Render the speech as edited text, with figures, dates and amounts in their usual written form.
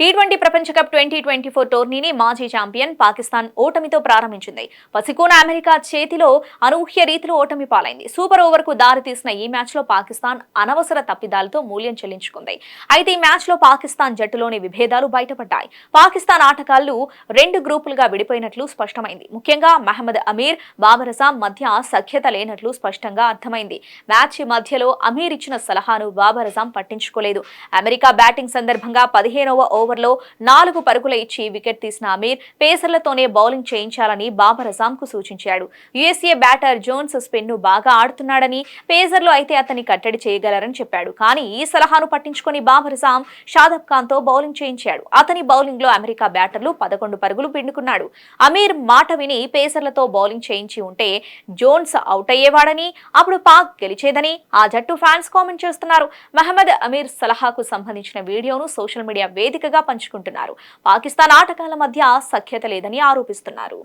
T20 ప్రపంచ cup 2024 టోర్నీని మాజీ champion Pakistan ఓటమితో ప్రారంభించింది. పసికూన అమెరికా చేతిలో అనూహ్య రీతిలో ఓటమి పాలైంది. సూపర్ ఓవర్ కు దారితీసిన ఈ మ్యాచ్ లో పాకిస్తాన్ అనవసర తప్పిదాలతో మూల్యం చెల్లించుకుంది. అయితే ఈ మ్యాచ్ లో పాకిస్తాన్ జట్టులోని విభేదాలు బయటపడ్డాయి. పాకిస్తాన్ ఆటగాళ్లు రెండు గ్రూపులుగా విడిపోయినట్లు స్పష్టమైంది. ముఖ్యంగా మహమ్మద్ అమీర్, బాబర్ అజాం మధ్య సఖ్యత లేనట్లు స్పష్టంగా అర్థమైంది. మ్యాచ్ మధ్యలో అమీర్ ఇచ్చిన సలహాను బాబర్ అజాం పట్టించుకోలేదు. అమెరికా బ్యాటింగ్ సందర్భంగా 15వ ఓవర్లో 4 పరుగుల ఇచ్చి వికెట్ తీసిన అమీర్ పేసర్లతోనే బౌలింగ్ చేయించాలని బాబర్ అజాం కు సూచించాడు. యుఎస్ఏ బ్యాటర్ జోన్స్ స్పిన్ ను బాగా ఆడుతున్నాడని, పేసర్లు అయితే అతన్ని కట్టడి చేయగలరని చెప్పాడు. కానీ ఈ సలహాను పట్టించుకొని బాబర్ అజాం షాదబ్ ఖాన్ తో బౌలింగ్ చేయించాడు. అతని బౌలింగ్ లో అమెరికా బ్యాటర్లు 11 పరుగులు పిండుకున్నాడు. అమీర్ మాట విని పేసర్లతో బౌలింగ్ చేయించి ఉంటే జోన్స్ అవుట్ అయ్యేవాడని, అప్పుడు పాక్ గెలిచేదని ఆ జట్టు ఫ్యాన్స్ కామెంట్ చేస్తున్నారు. మహమ్మద్ అమీర్ సలహాకు సంబంధించిన వీడియోను సోషల్ మీడియా వేదికగా పంచుకుంటున్నారు. పాకిస్తాన్ ఆటగాళ్ల మధ్య సఖ్యత లేదని ఆరోపిస్తున్నారు.